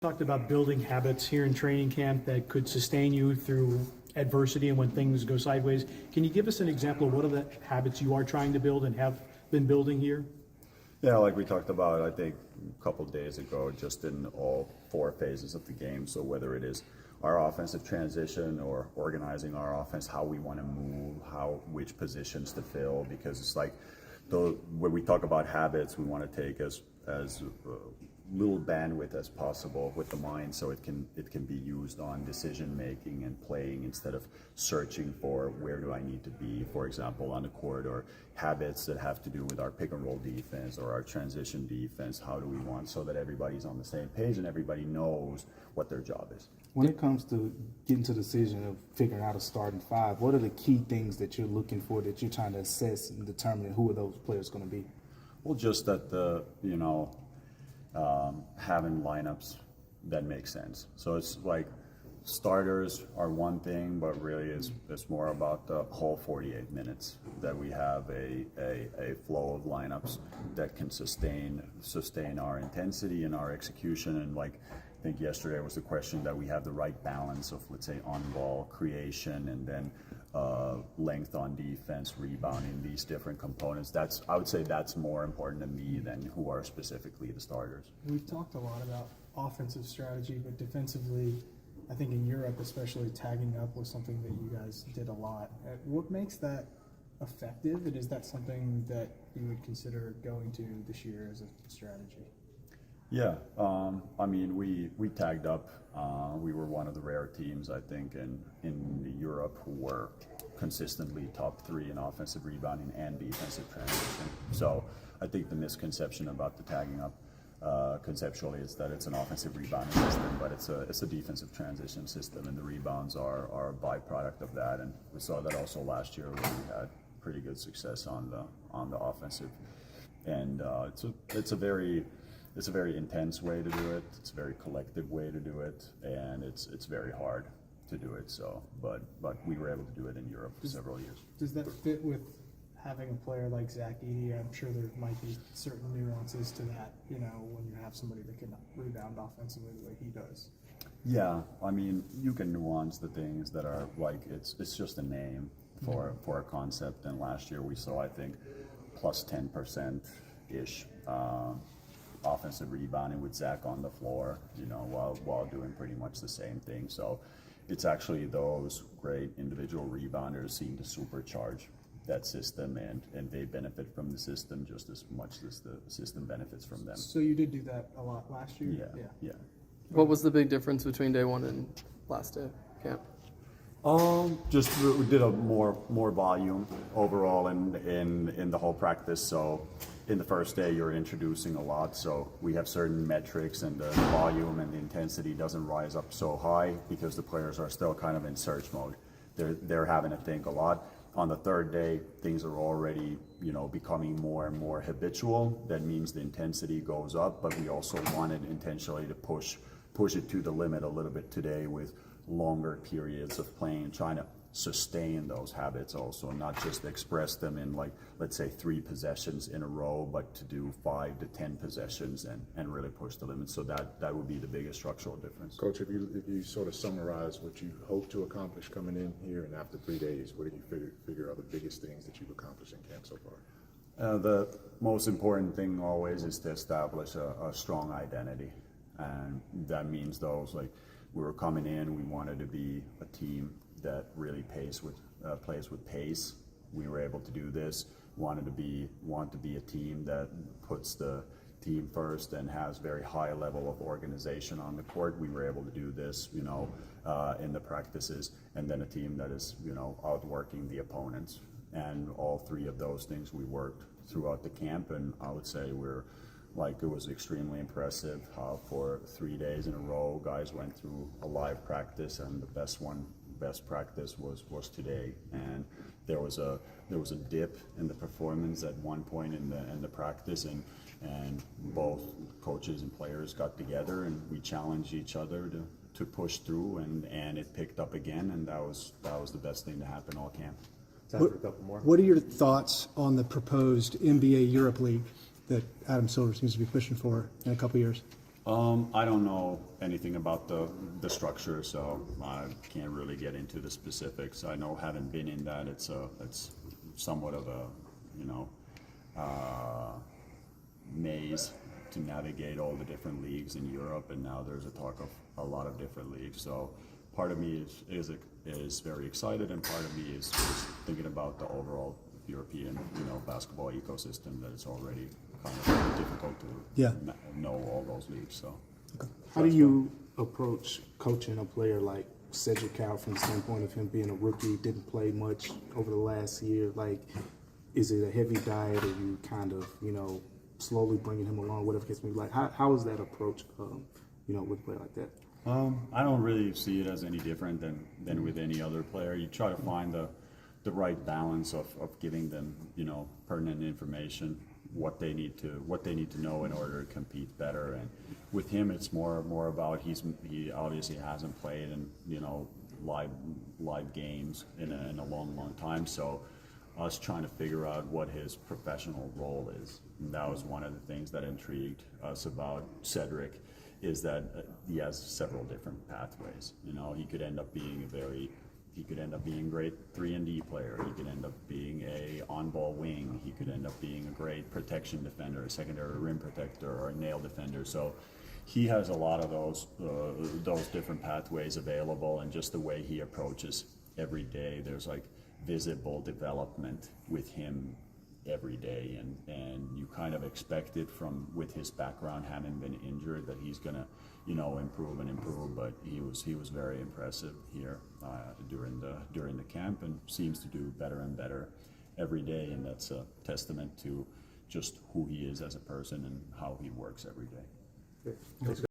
Talked about building habits here in training camp that could sustain you through adversity and when things go sideways. Can you give us an example of what are the habits you are trying to build and have been building here? Yeah, like we talked about, I think a couple of days ago, just in all four phases of the game. So whether it is our offensive transition or organizing our offense, how we want to move, which positions to fill, because it's like when we talk about habits, we want to take as little bandwidth as possible with the mind, so it can be used on decision making and playing instead of searching for where do I need to be, for example, on the court, or habits that have to do with our pick and roll defense or our transition defense. How do we want so that everybody's on the same page and everybody knows what their job is? When it comes to getting to the decision of figuring out a starting five, what are the key things that you're looking for, that you're trying to assess and determine who are those players going to be? Well, just that having lineups that make sense. So it's like starters are one thing, but really it's more about the whole 48 minutes that we have a flow of lineups that can sustain our intensity and our execution. And like I think yesterday was the question, that we have the right balance of, let's say, on-ball creation and then length on defense, rebounding, these different components. I would say that's more important to me than who are specifically the starters. We've talked a lot about offensive strategy, but defensively, I think in Europe especially, tagging up was something that you guys did a lot. What makes that effective, and is that something that you would consider going to this year as a strategy? Yeah, I mean, we tagged up. We were one of the rare teams, I think, in Europe who were consistently top three in offensive rebounding and defensive transition. So I think the misconception about the tagging up conceptually is that it's an offensive rebounding system, but it's a defensive transition system, and the rebounds are a byproduct of that. And we saw that also last year when we had pretty good success on the offensive. And it's a very intense way to do it. It's a very collective way to do it, and it's very hard to do it. So, but we were able to do it in Europe for several years. Does that fit with having a player like Zach Edey? I'm sure there might be certain nuances to that, when you have somebody that can rebound offensively the way he does. Yeah, I mean, you can nuance the things that are like, it's just a name for a concept. And last year we saw, I think, plus 10%-ish offensive rebounding with Zach on the floor, while doing pretty much the same thing. So it's actually those great individual rebounders seem to supercharge that system, and they benefit from the system just as much as the system benefits from them. So you did do that a lot last year? Yeah. What was the big difference between day one and last day of camp? Just we did a more volume overall in the whole practice. So in the first day you're introducing a lot, so we have certain metrics, and the volume and the intensity doesn't rise up so high because the players are still kind of in search mode. They're having to think a lot. On the third day, things are already becoming more and more habitual. That means the intensity goes up, but we also wanted intentionally to push it to the limit a little bit today with longer periods of playing, trying to sustain those habits also, not just express them in, like, let's say 3 possessions in a row, but to do 5 to 10 possessions and really push the limit. So that would be the biggest structural difference. Coach, if you sort of summarize what you hope to accomplish coming in here, and after 3 days, what do you figure are the biggest things that you've accomplished in camp so far? The most important thing always is to establish a strong identity, and that means we were coming in, we wanted to be a team that really plays with pace. We were able to do this. Want to be a team that puts the team first and has very high level of organization on the court. We were able to do this, in the practices, and then a team that is, outworking the opponents. And all 3 of those things we worked throughout the camp, and I would say it was extremely impressive how for 3 days in a row guys went through a live practice, and the best practice was today. And there was a dip in the performance at one point in the practice, and both coaches and players got together and we challenged each other to push through, and it picked up again, and that was the best thing to happen all camp. Time for a couple more. What are your thoughts on the proposed NBA Europe League that Adam Silver seems to be pushing for in a couple years? I don't know anything about the structure, so I can't really get into the specifics. I know, having been in that, it's somewhat of a, you know, maze to navigate all the different leagues in Europe, and now there's a talk of a lot of different leagues. So part of me is very excited, and part of me is thinking about the overall European, you know, basketball ecosystem, that it's already kind of difficult to know all those leagues. So How do you approach coaching a player like Cedric Cal from the standpoint of him being a rookie, didn't play much over the last year? Like, is it a heavy diet, or you kind of, you know, slowly bringing him along, whatever case may be? Like, how is that approach, you know, with a player like that? I don't really see it as any different than with any other player. You try to find the right balance of giving them, you know, pertinent information, what they need to know in order to compete better. And with him, it's more about he obviously hasn't played in, you know, live games in a long time. So us trying to figure out what his professional role is, and that was one of the things that intrigued us about Cedric, is that he has several different pathways. You know, he could end up being a great 3-and-D player. He could end up being a on-ball wing. He could end up being a great protection defender, a secondary rim protector, or a nail defender. So he has a lot of those different pathways available, and just the way he approaches every day, there's like visible development with him every day, and you kind of expect it with his background, having been injured, that he's gonna, you know, improve, but he was very impressive here during the camp, and seems to do better and better every day, and that's a testament to just who he is as a person and how he works every day.